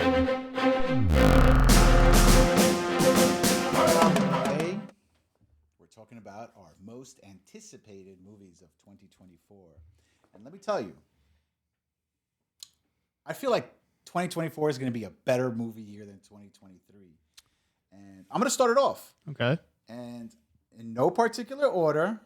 Today, we're talking about our most anticipated movies of 2024. And let me tell you, I feel like 2024 is going to be a better movie year than 2023. And I'm going to start it off. Okay. And in no particular order,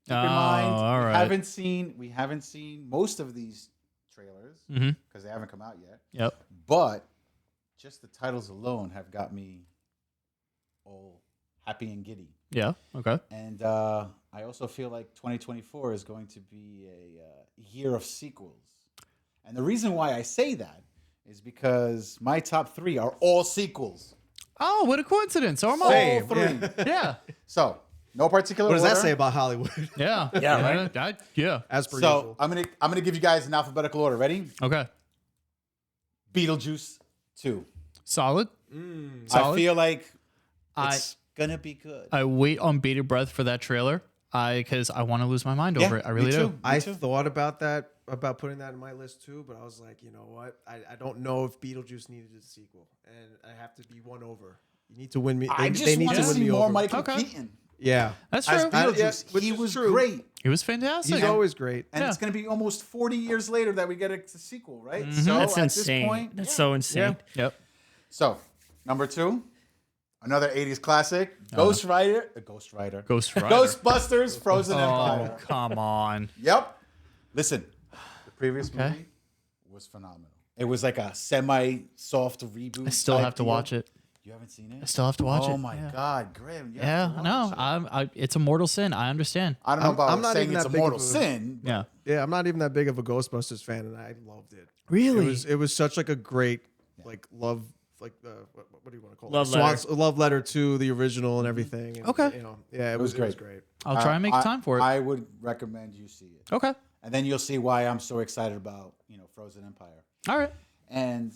keep in Oh, mind, all we right. haven't seen most of these trailers Mm-hmm. because they haven't come out yet. Yep. But just the titles alone have got me all happy and giddy. Yeah. Okay. And I also feel like 2024 is going to be a year of sequels. And the reason why I say that is because my top three are all sequels. Oh, what a coincidence. So am All I. three. Yeah. So, no particular What does order. that say about Hollywood? Yeah. Yeah, right? Yeah. As per So, usual. I'm gonna give you guys an alphabetical order. Ready? Okay. Beetlejuice 2. Solid. Mm. Solid. I feel like I it's gonna be good. I wait on bated breath for that trailer. Because I want to lose my mind over it. I really me too. do. I too. thought about that, about putting that in my list too, but I was like, you know what? I don't know if Beetlejuice needed a sequel, and I have to be won over. You need to win me. I They just need want to to win see me more over. Michael Okay. Keaton Yeah, That's as true. Beetlejuice. which He is was true. great, He was fantastic. he's always great. and Yeah. it's gonna be almost 40 years later that we get a sequel, right? Mhm. So That's at insane. this point, That's yeah. so insane. Yep. So number 2, another 80s classic, Ghost Rider. Ghost Rider. Ghostbusters: Frozen Oh, Empire. come on. Yep. Listen, the previous Okay. movie was phenomenal. It was like a semi-soft reboot. I still have to watch it. You haven't seen I it? still have to watch it. Oh my Yeah. God, Grim! you have Yeah, to no, watch it. it's a mortal sin. I understand. I don't know about I'm not saying even it's that a big mortal of a- sin. but Yeah. Yeah, I'm not even that big of a Ghostbusters fan, and I loved it. Really? It was such like a great like love like what do you want to call Love it? letter. Love letter to the original and everything. And, Okay. you know, yeah, it was was great. great. I'll try and make time for it. I would recommend you see it, Okay. and then you'll see why I'm so excited about Frozen Empire. All right. And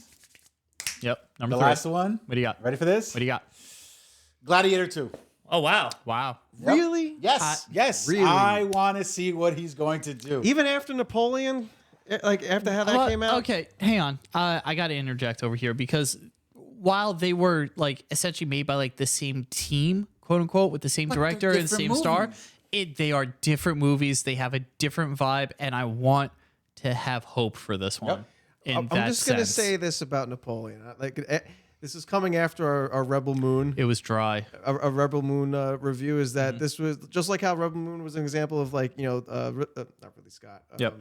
Yep. Number the three. last one. What do you got? Ready for this? What do you got? Gladiator 2. Oh wow. Wow. Yep. Really? Yes. Yes. Really? I want to see what he's going to do. Even after Napoleon, like after how that came out. Okay, hang on. I got to interject over here because while they were like essentially made by like the same team, quote unquote, with the same But they're director and the different same star, movies. they are different movies. They have a different vibe, and I want to have hope for this one. In I'm that just gonna sense. say this about Napoleon. This is coming after our Rebel Moon. It was dry. A Rebel Moon review is Mm-hmm. that this was just like how Rebel Moon was an example of like not Ridley Scott. Yep.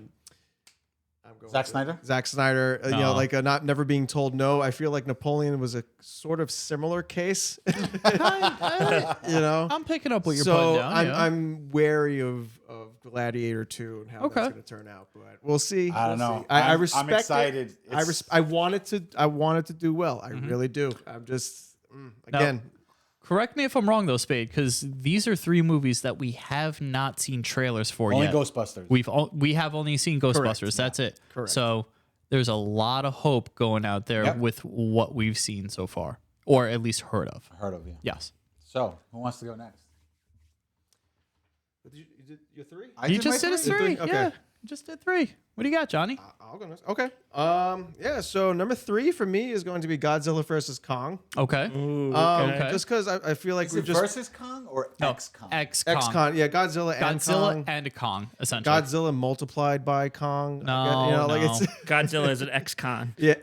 I'm going Zack with Snyder? Zack Snyder. You know, No. like not never being told no. I feel like Napoleon was a sort of similar case. You know. I'm picking up what you're So putting down. yeah. I'm wary of Gladiator 2 and how Okay. that's going to turn out, but we'll see. I don't We'll know. see. I I'm respect excited. It. It's- I want it to do well. I really do. I'm just again. Correct me if I'm wrong though, Spade, because these are 3 movies that we have not seen trailers for Only yet. Ghostbusters. We have only seen Ghostbusters. That's it. Correct. So there's a lot of hope going out there Yep. with what we've seen so far, or at least heard of. Heard of you. Yes. So, who wants to go next? You did your 3? I You did my just did a three. 3. Okay. Yeah. You just did 3. What do you got, Johnny? I'll go next. Okay. Yeah. So number 3 for me is going to be Godzilla versus Kong. Okay. Ooh, okay. Just because I feel like Is we've it just versus Kong or X Kong? X-Kong. X-Con. Yeah, Godzilla and Godzilla Kong. and Kong, essentially. Godzilla multiplied by Kong. No, you know, like no. it's Godzilla is an ex-con. yeah.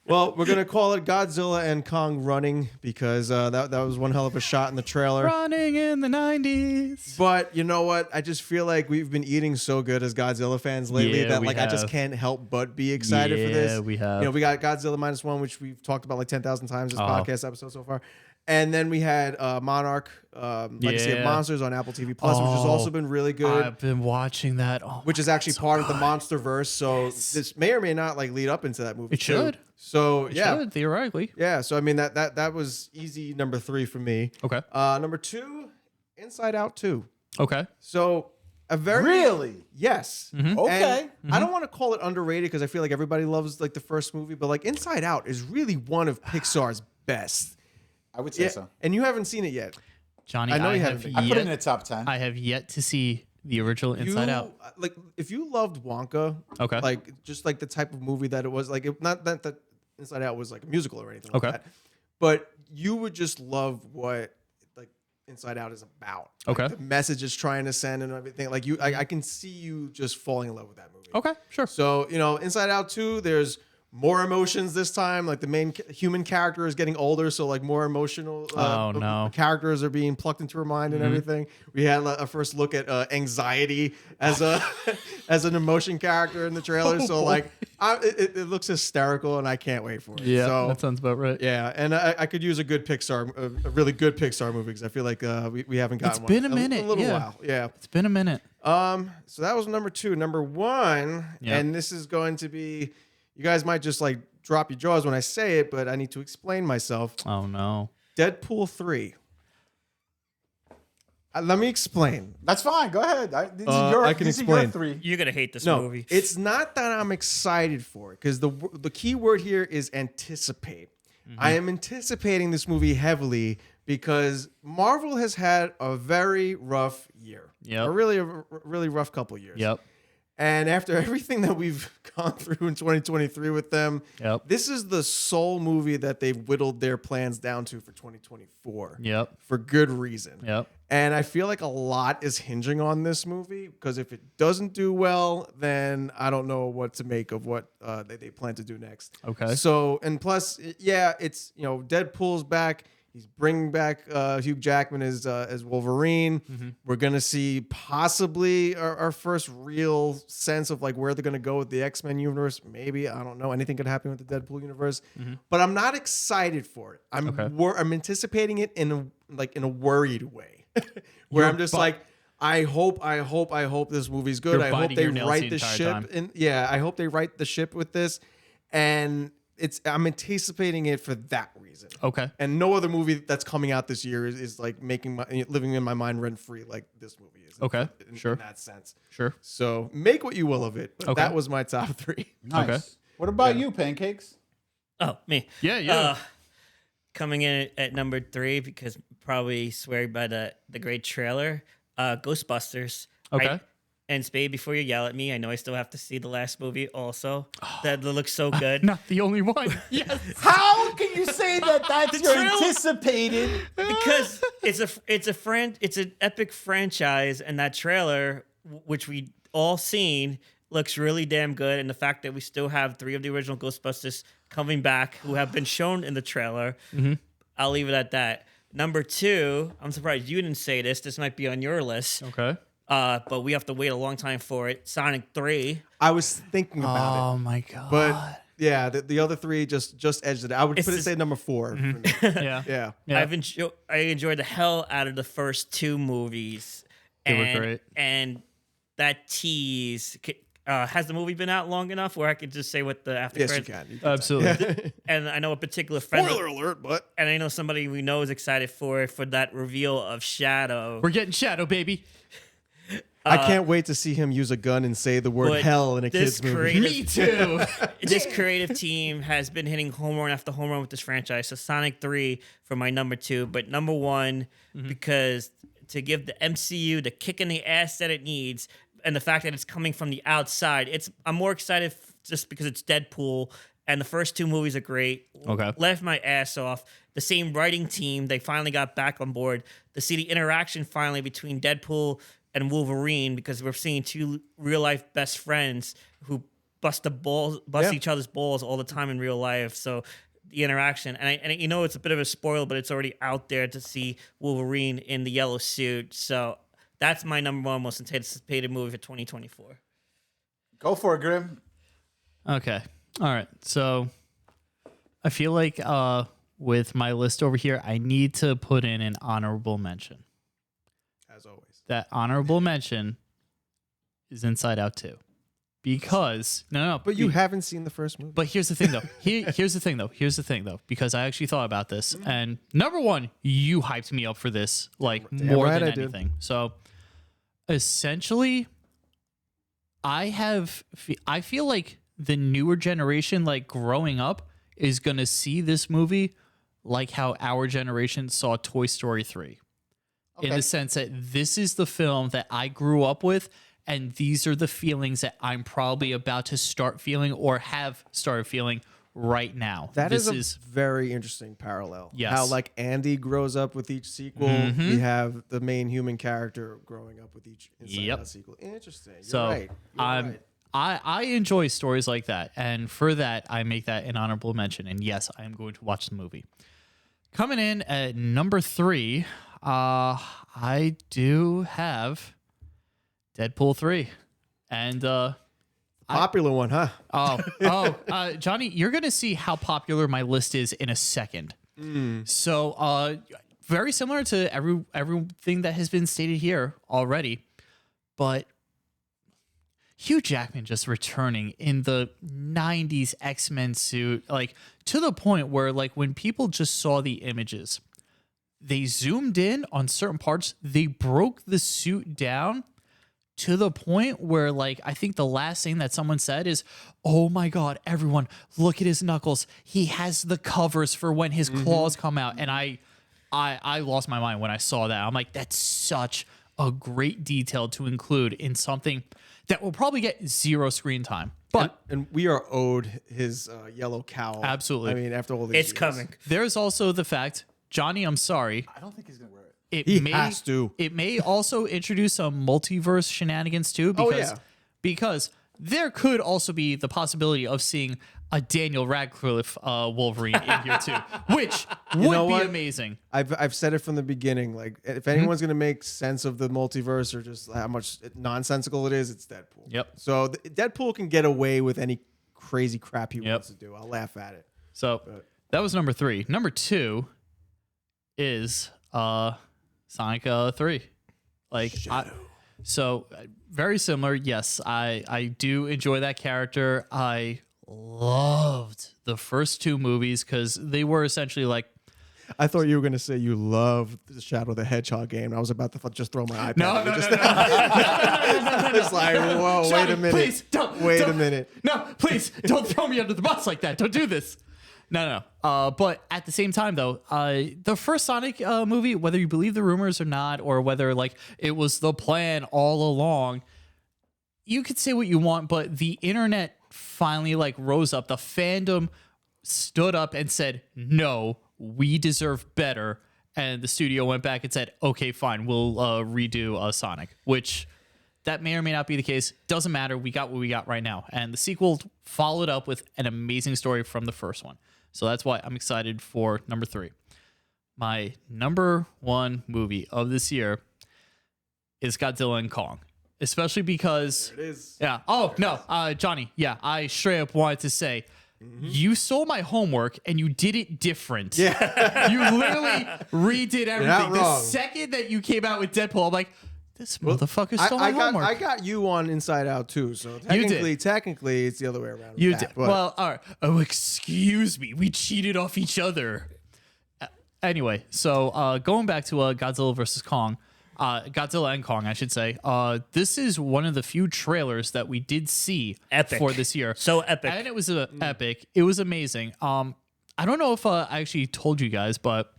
Well, we're gonna call it Godzilla and Kong running because that was one hell of a shot in the trailer. Running in the 90s. But you know what? I just feel like we've been eating so good as Godzilla fans lately Yeah, that we like I just have. can't help but be excited for this. Yeah, we have. You know, we got Godzilla -1, which we've talked about like 10,000 times this Oh. podcast episode so far. And then we had Monarch, Legacy of Yeah. Monsters on Apple TV Plus, which has Oh, also been really good. I've been watching that. Oh, Which is actually part of the MonsterVerse, so this may or may not like lead up into that movie. It too. should. So it yeah, should, theoretically. yeah. So I mean that was easy number 3 for me. Okay. Number 2, Inside Out 2. Okay. So a very Really? yes. Okay. And I don't want to call it underrated because I feel like everybody loves like the first movie, but like Inside Out is really one of Pixar's best. I would say Yeah, so. and you haven't seen it yet. Johnny, I know you have haven't. I put it in yet, the top 10. I have yet to see the original Inside Out. Like, if you loved Wonka, Okay. like just like the type of movie that it was, like not that Inside Out was like a musical or anything Okay. like that, but you would just love what like Inside Out is about. Like, Okay. the message it's trying to send and everything. Like I can see you just falling in love with that movie. Okay, sure. So, Inside Out 2, there's more emotions this time. Like the main human character is getting older, so like more emotional Oh, no. characters are being plucked into her mind and everything. We had a first look at anxiety as a as an emotion character in the trailer. So like it looks hysterical and I can't wait for it. Yeah, So, that sounds about right. yeah, and I could use a good Pixar, a really good Pixar movie because I feel like we haven't gotten It's been one a minute, a little yeah. while. Yeah. It's been a minute. So that was number 2. Number 1, Yep. and this is going to be, you guys might just like drop your jaws when I say it, but I need to explain myself. Oh no. Deadpool 3. Let me explain. That's fine. Go ahead. These I can are your explain. 3. You're gonna hate this No, movie. it's not that I'm excited for it because the key word here is anticipate. I am anticipating this movie heavily because Marvel has had a very rough year. Yep. A really rough couple years. Yep. And after everything that we've gone through in 2023 with them, Yep. this is the sole movie that they've whittled their plans down to for 2024. Yep. For good reason. Yep. And I feel like a lot is hinging on this movie because if it doesn't do well, then I don't know what to make of what they plan to do next. Okay. So, and plus, yeah, it's, Deadpool's back. He's bringing back Hugh Jackman as Wolverine. Mm-hmm. We're gonna see possibly our first real sense of like where they're gonna go with the X-Men universe. Maybe, I don't know. Anything could happen with the Deadpool universe, but I'm not excited for it. I'm Okay. I'm anticipating it in a worried way, where I'm just like, I hope this movie's good. You're I hope biting they your nails write the the entire ship, time. and yeah, I hope they write the ship with this, and I'm anticipating it for that reason. Okay. And no other movie that's coming out this year is like living in my mind rent free like this movie is. Okay, sure. In that sense. Sure. So make what you will of it. But Okay. that was my top 3. Nice. Okay. What about you, Pancakes? Oh, me. Yeah, yeah. Coming in at number 3 because probably swearing by the great trailer, Ghostbusters. Okay. And Spade, before you yell at me, I know I still have to see the last movie also. That looks so good. Not the only one. Yes. How can you say that that's The your trailer- anticipated? Because it's an epic franchise, and that trailer, which we all seen, looks really damn good. And the fact that we still have 3 of the original Ghostbusters coming back who have been shown in the trailer, I'll leave it at that. Number 2, I'm surprised you didn't say this. This might be on your list, Okay. but we have to wait a long time for it. Sonic 3. I was thinking about Oh my god. it. But yeah, the other 3 just edged it. I would It's put it just- say number 4. For me. yeah. Yeah. Yeah. I enjoyed the hell out of the first 2 movies. They were great. And that tease. Has the movie been out long enough where I could just say what the after Yes, you credits? can. You can. Absolutely. And I know a particular friend, Spoiler alert, but and I know somebody we know is excited for that reveal of Shadow. We're getting Shadow, baby. I can't wait to see him use a gun and say the word But hell in a this kid's movie. creative- Me too. This creative team has been hitting home run after home run with this franchise. So Sonic 3 for my number 2, but number 1 because to give the MCU the kick in the ass that it needs, and the fact that it's coming from the outside, I'm more excited just because it's Deadpool, and the first 2 movies are great. Okay. Left my ass off. The same writing team, they finally got back on board to see the interaction finally between Deadpool and Wolverine, because we're seeing 2 real life best friends who bust Yeah. each other's balls all the time in real life. So the interaction, and it's a bit of a spoil, but it's already out there to see Wolverine in the yellow suit. So that's my number 1 most anticipated movie for 2024. Go for it, Grim. Okay. All right. So I feel like with my list over here, I need to put in an honorable mention. As always. That honorable mention is Inside Out 2. Because no, But you haven't seen the first movie. But here's the thing, though. Here's the thing, though. Because I actually thought about this, and number 1, you hyped me up for this like Damn more right than I did. anything. So essentially, I feel like the newer generation, like growing up, is gonna see this movie like how our generation saw Toy Story 3. in the sense that this is the film that I grew up with, and these are the feelings that I'm probably about to start feeling or have started feeling right now. This This is a very interesting parallel. Yes. How like Andy grows up with each sequel. We have the main human character growing up with each Inside Yep. Out sequel. Interesting. You're so right. You're right. I enjoy stories like that, and for that I make that an honorable mention. And yes, I am going to watch the movie. Coming in at number 3, I do have Deadpool 3, and Popular one, huh? Johnny, you're gonna see how popular my list is in a second. So, very similar to everything that has been stated here already, but Hugh Jackman just returning in the 90s X-Men suit, like to the point where like when people just saw the images, they zoomed in on certain parts, they broke the suit down to the point where like I think the last thing that someone said is, "Oh my god, everyone, look at his knuckles. He has the covers for when his claws come out." And I lost my mind when I saw that. I'm like, that's such a great detail to include in something that will probably get 0 screen time. But And we are owed his yellow cowl. Absolutely. I mean, after all these It's years. coming. there's also the fact, Johnny, I'm sorry, I don't think he's gonna wear it. It He has to. It may also introduce some multiverse shenanigans too, because yeah. because there could also be the possibility of seeing a Daniel Radcliffe Wolverine in here too, which would know be what? amazing. I've said it from the beginning. Like, if anyone's gonna make sense of the multiverse or just how much nonsensical it is, it's Deadpool. Yep. So Deadpool can get away with any crazy crap he wants to do. I'll laugh at it. So that was number 3. Number 2 is Sonic 3. Like very similar. Yes, I do enjoy that character. I loved the first 2 movies because they were essentially like, I thought you were gonna say you loved the Shadow the Hedgehog game. I was about to just throw my iPad. no, It's like, whoa, wait a Johnny, minute. please don't. Wait a don't- minute. No, please don't throw me under the bus like that. Don't do this. No. But at the same time, though, the first Sonic movie, whether you believe the rumors or not, or whether like it was the plan all along, you could say what you want, but the internet finally like rose up. The fandom stood up and said, "No, we deserve better." And the studio went back and said, "Okay, fine, we'll redo Sonic," which that may or may not be the case. Doesn't matter. We got what we got right now. And the sequel followed up with an amazing story from the first one. So that's why I'm excited for number 3. My number 1 movie of this year is Godzilla and Kong, especially because It is. yeah. Oh no, Johnny. Yeah, I straight up wanted to say, you stole my homework and you did it different. Yeah, you literally redid everything. not The wrong. second that you came out with Deadpool, I'm like, this motherfucker stole my I homework. got you on Inside Out too. So did. technically, it's the other way around. with You that, did. but- Well, all right. Oh, excuse me. We cheated off each other. Anyway, so going back to Godzilla versus Kong, Godzilla and Kong, I should say. This is one of the few trailers that we did see Epic. for this year. So epic. And it was epic. It was amazing. I don't know if I actually told you guys, but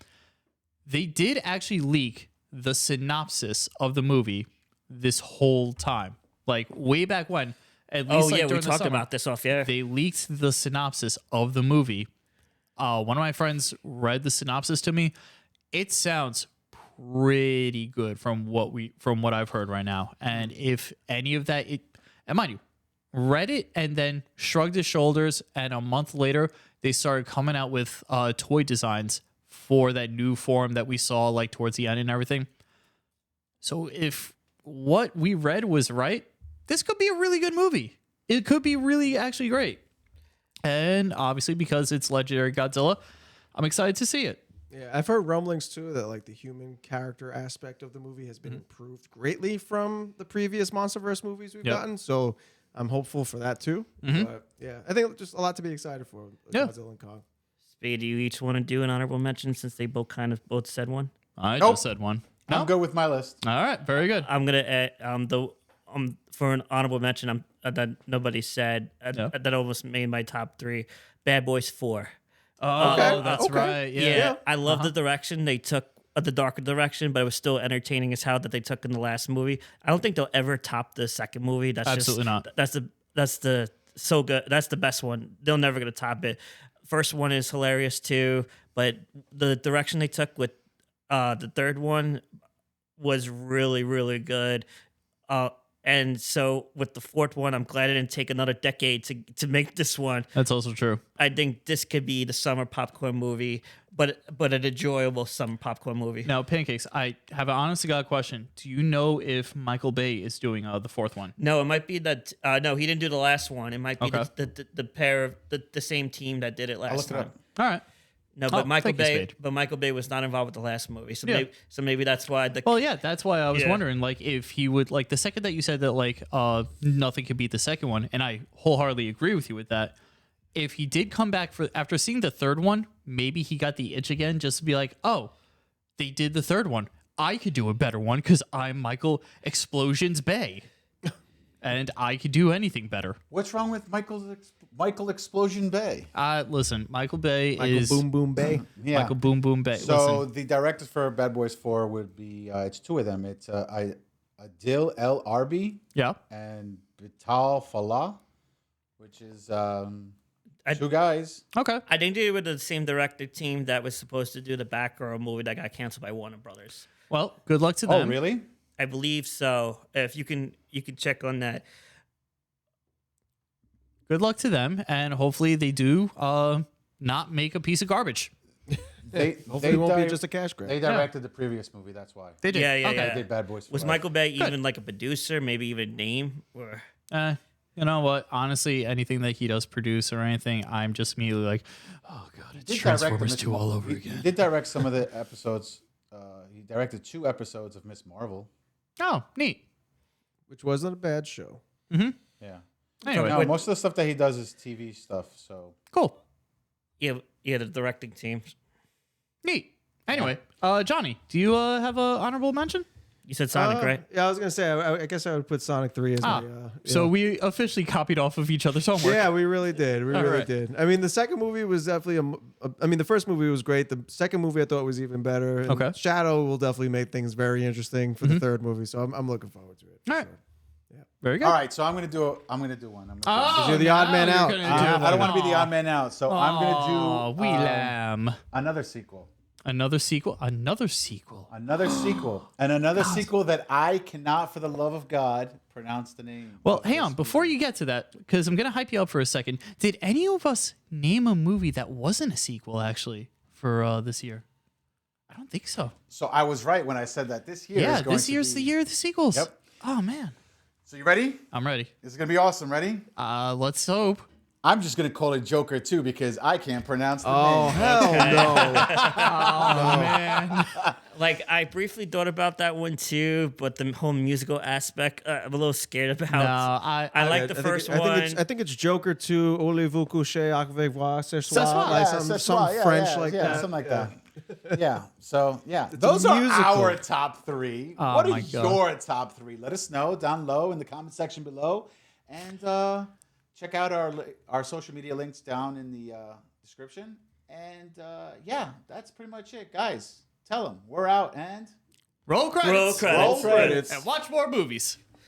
they did actually leak the synopsis of the movie this whole time. Like way back when. At least Oh like yeah, we during the talked summer, about this off air. they leaked the synopsis of the movie. One of my friends read the synopsis to me. It sounds pretty good from what I've heard right now. And if any of that, and mind you, read it and then shrugged his shoulders, and a month later they started coming out with toy designs for that new form that we saw like towards the end and everything. So if what we read was right, this could be a really good movie. It could be really actually great. And obviously because it's legendary Godzilla, I'm excited to see it. Yeah, I've heard rumblings too that like the human character aspect of the movie has been improved greatly from the previous MonsterVerse movies we've Yep. gotten. So I'm hopeful for that too. But yeah, I think just a lot to be excited for with Yeah. Godzilla and Kong. Spade, do you each want to do an honorable mention since they both said one? I Nope. just said one. I'm good with my list. All right, very good. I'm gonna add for an honorable mention. That nobody said Yeah. that almost made my top 3. Bad Boys 4. Oh, Okay. that's Okay. right. Yeah, Yeah. I love the direction they took the darker direction, but it was still entertaining as hell that they took in the last movie. I don't think they'll ever top the second movie. That's Absolutely just, not. That's the so good. That's the best one. They're never gonna top it. First one is hilarious too, but the direction they took with the third one was really, really good. And so with the fourth one, I'm glad it didn't take another decade to make this one. That's also true. I think this could be the summer popcorn movie, but an enjoyable summer popcorn movie. Now, Pancakes, I have an honest to God question. Do you know if Michael Bay is doing the fourth one? No, it might be that. No, he didn't do the last one. It might be Okay. the pair of the same team that did it I'll last look it time. up. All right. No, but Michael thank you, Bay. Spade. But Michael Bay was not involved with the last movie, so Yeah. maybe that's why. Well, yeah, that's why I was Yeah. wondering, like, if he would, like, the second that you said that, like, nothing could beat the second one, and I wholeheartedly agree with you with that. If he did come back for after seeing the third one, maybe he got the itch again, just to be like, oh, they did the third one. I could do a better one because I'm Michael Explosions Bay, and I could do anything better. What's wrong with Michael Explosion Bay? Listen, Michael Bay Michael is Boom Boom Bay. Yeah. Michael Boom Boom Bay. So Listen, the directors for Bad Boys 4 would be it's two of them. It's Adil El Arbi yeah, and Bital Falah, which is two guys. okay. I think they were the same director team that was supposed to do the Batgirl movie that got canceled by Warner Brothers. Well, good luck to Oh, them. really? I believe so. If you can check on that. Good luck to them, and hopefully they do not make a piece of garbage. Hopefully, it won't be just a cash grab. They directed the previous movie. That's why They did. Yeah, yeah, okay. yeah. they did Bad Boys 4. Was Michael Bay even like a producer, maybe even name? Or You know what? Honestly, anything that he does produce or anything, I'm just immediately like, oh god, it's He did direct the Transformers Miss 2 all Mar- over he again. did direct some of the episodes. He directed 2 episodes of Miss Marvel. Oh, neat. Which wasn't a bad show. Yeah. Anyway, No, most of the stuff that he does is TV stuff. So cool. yeah, the directing team. Neat. Anyway, Johnny, do you have a honorable mention? You said Sonic, right? Yeah, I was gonna say. I guess I would put Sonic 3 as my. So we officially copied off of each other's homework. Yeah, we really did. We really right. did. I mean, the second movie was definitely I mean, the first movie was great. The second movie I thought was even better. And Okay. Shadow will definitely make things very interesting for the third movie. So I'm looking forward to it. for All right. sure. Very good. all right, so I'm gonna do one. I'm gonna do Oh, you're the odd now man you're out. gonna I do don't want to one. be the odd man out, so I'm Aw, gonna do Wee Lamb. another sequel. Another sequel. Another sequel. Another sequel. And another sequel that I cannot, for the love of God, pronounce the name. Well, of hang this on. Before movie. you get to that, because I'm going to hype you up for a second. Did any of us name a movie that wasn't a sequel, actually, for this year? I don't think so. So I was right when I said that this year Yeah, is going this to year's be... the year of the sequels. Yep. Oh, man. So you ready? I'm ready. This is going to be awesome. Ready? Let's hope. I'm just going to call it Joker 2 because I can't pronounce the Oh name. hell no! Oh, man. Like I briefly thought about that one too, but the whole musical aspect, I'm a little scared about. No, I like the first one. I think it's Joker 2. Voulez-vous coucher avec moi ce soir? Ce soir. Like Yeah, some Szechuan, yeah, French yeah, like yeah, that. something like that. Yeah. So yeah, a those are musical. our top 3. Oh, what are my God. your top 3? Let us know down low in the comment section below, and check out our social media links down in the description. And yeah, that's pretty much it, guys. Tell them we're out and roll credits. Roll credits. Roll credits. And watch more movies.